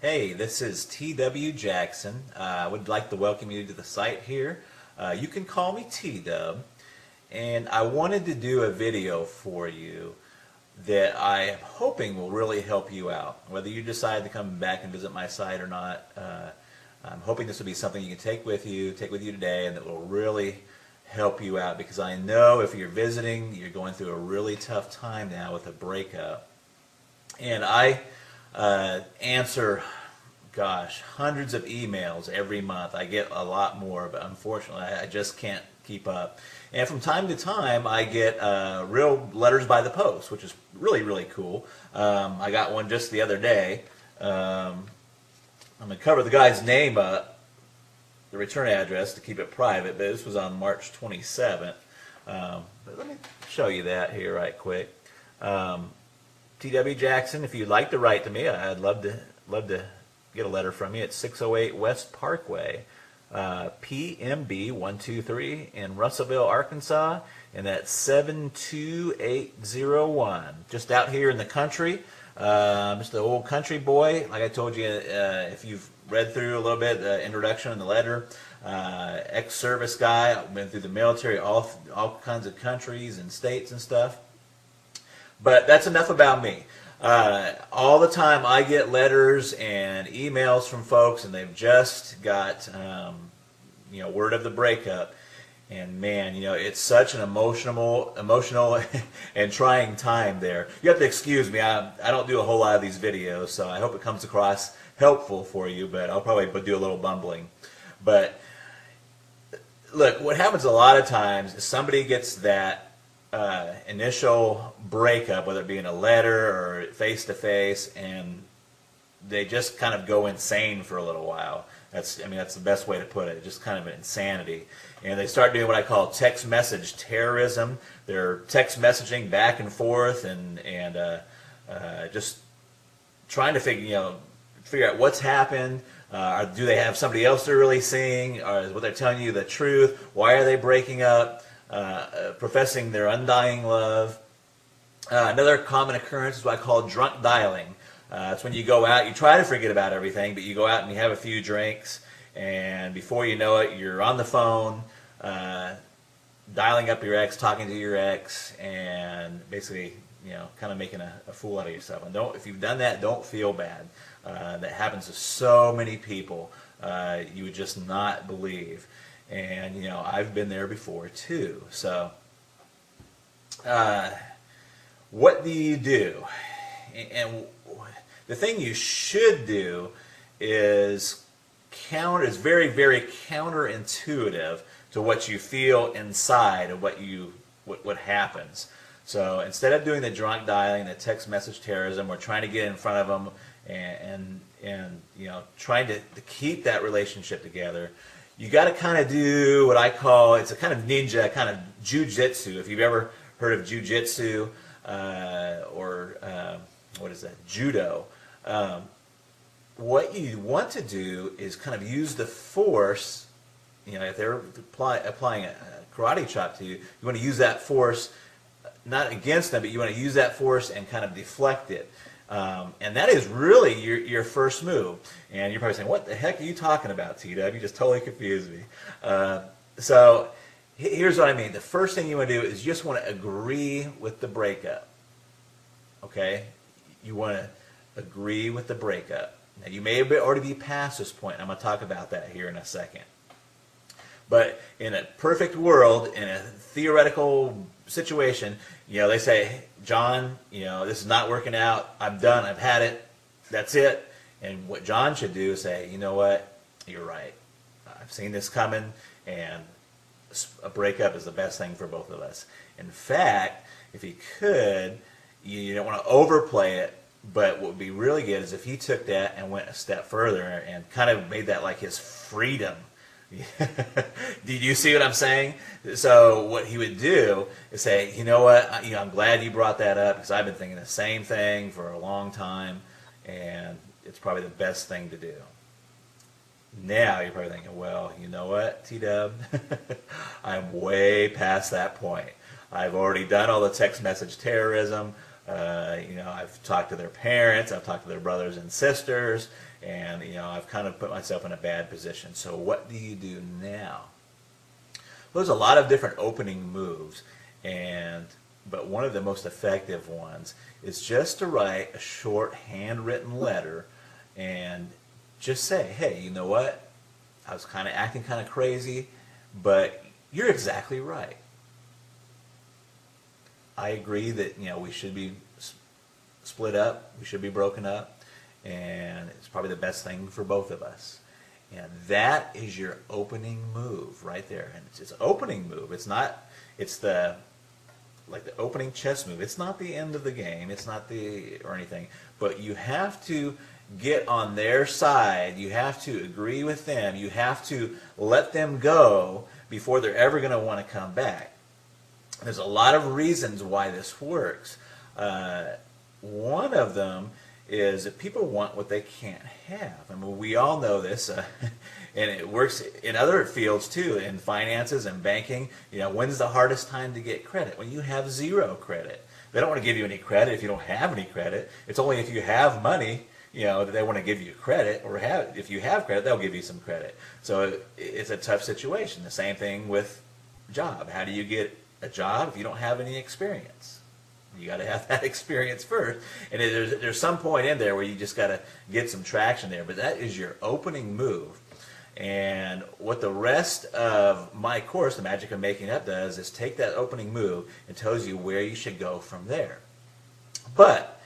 Hey, this is T.W. Jackson. I would like to welcome you to the site here. You can call me T-Dub, and I wanted to do a video for you that I am hoping will really help you out. Whether you decide to come back and visit my site or not, I'm hoping this will be something you can take with you today, and that will really help you out, because I know if you're visiting, you're going through a really tough time now with a breakup. And I answer, gosh, hundreds of emails every month. I get a lot more, but unfortunately I just can't keep up. And from time to time I get real letters by the post, which is really, really cool. I got one just the other day. I'm going to cover the guy's name up, the return address, to keep it private, but this was on March 27th. But let me show you that here right quick. T.W. Jackson, if you'd like to write to me, I'd love to get a letter from you. It's 608 West Parkway, PMB 123 in Russellville, Arkansas, and that's 72801. Just out here in the country. Just an old country boy. Like I told you, if you've read through a little bit the introduction and the letter, ex-service guy. I've been through the military, all kinds of countries and states and stuff. But that's enough about me. All the time I get letters and emails from folks, and they've just got word of the breakup. And man, it's such an emotional and trying time there. You have to excuse me. I don't do a whole lot of these videos, so I hope it comes across helpful for you, but I'll probably do a little bumbling. But look, what happens a lot of times is somebody gets that initial breakup, whether it be in a letter or face-to-face, and they just kind of go insane for a little while. That's the best way to put it. Just kind of an insanity. And they start doing what I call text message terrorism. They're text messaging back and forth and just trying to figure out what's happened. Do they have somebody else they're really seeing? Or is what they're telling you the truth? Why are they breaking up? Professing their undying love. Another common occurrence is what I call drunk dialing. It's when you go out, you try to forget about everything, but you go out and you have a few drinks, and before you know it, you're on the phone, dialing up your ex, talking to your ex, and basically, kind of making a fool out of yourself. And if you've done that, don't feel bad. That happens to so many people. You would just not believe. And I've been there before too. So what do you do? And the thing you should do is very, very counterintuitive to what you feel inside of what happens. So instead of doing the drunk dialing, the text message terrorism, we're trying to get in front of them and trying to keep that relationship together. You got to kind of do what I call, it's a kind of ninja, kind of jujitsu. If you've ever heard of jujitsu or what is that, judo, what you want to do is kind of use the force. If they're applying a karate chop to you, you want to use that force not against them, but you want to use that force and kind of deflect it. And that is really your first move. And you're probably saying, what the heck are you talking about, T-Dub? You just totally confused me. So here's what I mean. The first thing you want to do is you just want to agree with the breakup. Okay? You want to agree with the breakup. Now, you may already be past this point. I'm going to talk about that here in a second. But in a perfect world, in a theoretical situation, they say, John, this is not working out. I'm done. I've had it. That's it. And what John should do is say, you know what? You're right. I've seen this coming, and a breakup is the best thing for both of us. In fact, if he could, you don't want to overplay it, but what would be really good is if he took that and went a step further and kind of made that like his freedom. Did you see what I'm saying? So what he would do is say, you know what, I'm glad you brought that up, because I've been thinking the same thing for a long time, and it's probably the best thing to do. Now you're probably thinking, well, you know what, T-Dub, I'm way past that point. I've already done all the text message terrorism. I've talked to their parents, I've talked to their brothers and sisters, and I've kind of put myself in a bad position. So what do you do now? Well, there's a lot of different opening moves, but one of the most effective ones is just to write a short handwritten letter and just say, hey, you know what? I was kind of acting kind of crazy, but you're exactly right. I agree that we should be split up, we should be broken up, and it's probably the best thing for both of us. And that is your opening move right there. And it's an opening move. It's not. It's like the opening chess move. It's not the end of the game. It's not or anything. But you have to get on their side. You have to agree with them. You have to let them go before they're ever going to want to come back. There's a lot of reasons why this works. One of them is that people want what they can't have. I mean, we all know this, and it works in other fields too, in finances and banking. When's the hardest time to get credit? When you have zero credit. They don't want to give you any credit if you don't have any credit. It's only if you have money, that they want to give you credit, or if you have credit, they'll give you some credit. So it's a tough situation. The same thing with job. How do you get a job if you don't have any experience? You got to have that experience first, and there's some point in there where you just got to get some traction there. But that is your opening move, and what the rest of my course, The Magic of Making Up, does is take that opening move and tells you where you should go from there. But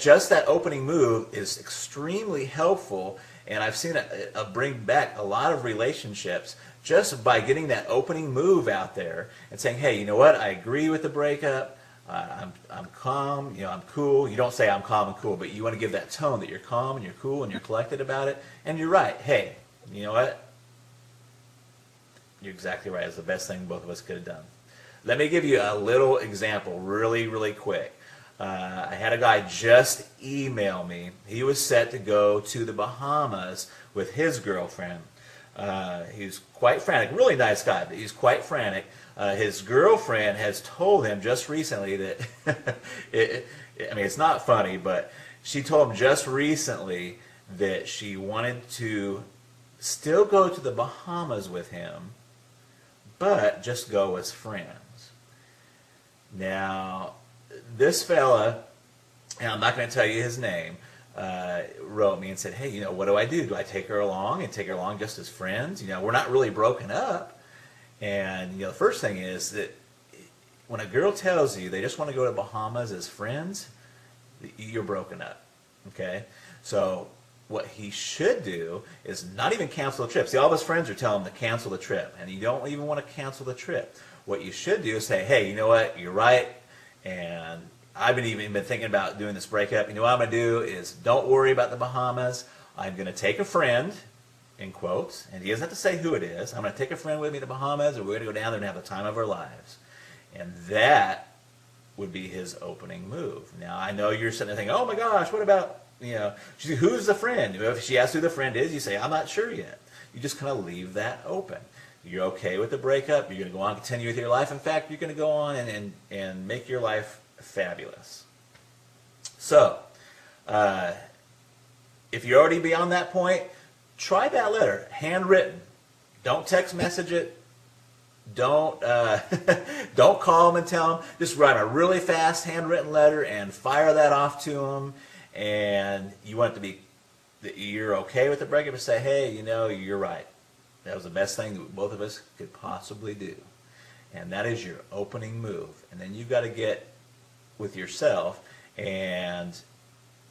just that opening move is extremely helpful, and I've seen it bring back a lot of relationships just by getting that opening move out there and saying, hey, you know what? I agree with the breakup. I'm calm, I'm cool. You don't say I'm calm and cool, but you want to give that tone that you're calm and you're cool and you're collected about it. And you're right. Hey, you know what? You're exactly right. It's the best thing both of us could have done. Let me give you a little example really, really quick. I had a guy just email me. He was set to go to the Bahamas with his girlfriend. He's quite frantic. Really nice guy, but he's quite frantic. His girlfriend has told him just recently that, I mean, it's not funny, but she told him just recently that she wanted to still go to the Bahamas with him, but just go as friends. Now, this fella, and I'm not going to tell you his name, wrote me and said, hey, what do I do? Do I take her along and take her along just as friends? We're not really broken up. And the first thing is that when a girl tells you they just want to go to Bahamas as friends, you're broken up. Okay? So what he should do is not even cancel the trip. See, all of his friends are telling him to cancel the trip, and you don't even want to cancel the trip. What you should do is say, hey, you know what? You're right, and I've even been thinking about doing this breakup. What I'm going to do is don't worry about the Bahamas. I'm going to take a friend, in quotes, and he doesn't have to say who it is. I'm going to take a friend with me to the Bahamas, and we're going to go down there and have the time of our lives. And that would be his opening move. Now, I know you're sitting there thinking, oh my gosh, what about, who's the friend? If she asks who the friend is, you say, I'm not sure yet. You just kind of leave that open. You're okay with the breakup. You're going to go on and continue with your life. In fact, you're going to go on and make your life fabulous. So, if you're already beyond that point, try that letter, handwritten. Don't text message it. Don't don't call them and tell them. Just write a really fast handwritten letter and fire that off to them. And you want it to be that you're okay with the breakup and say, hey, you're right. That was the best thing that both of us could possibly do. And that is your opening move. And then you've got to get with yourself and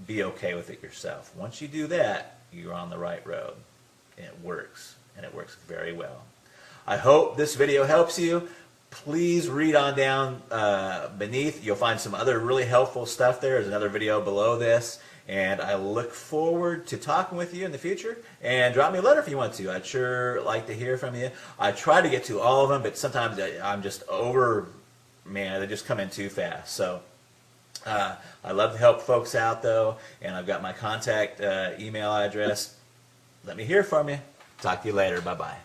be okay with it yourself. Once you do that, you're on the right road. And it works. And it works very well. I hope this video helps you. Please read on down beneath. You'll find some other really helpful stuff there. There's another video below this. And I look forward to talking with you in the future. And drop me a letter if you want to. I'd sure like to hear from you. I try to get to all of them, but sometimes I'm just they just come in too fast. So I love to help folks out, though. And I've got my contact email address. Let me hear from you. Talk to you later. Bye-bye.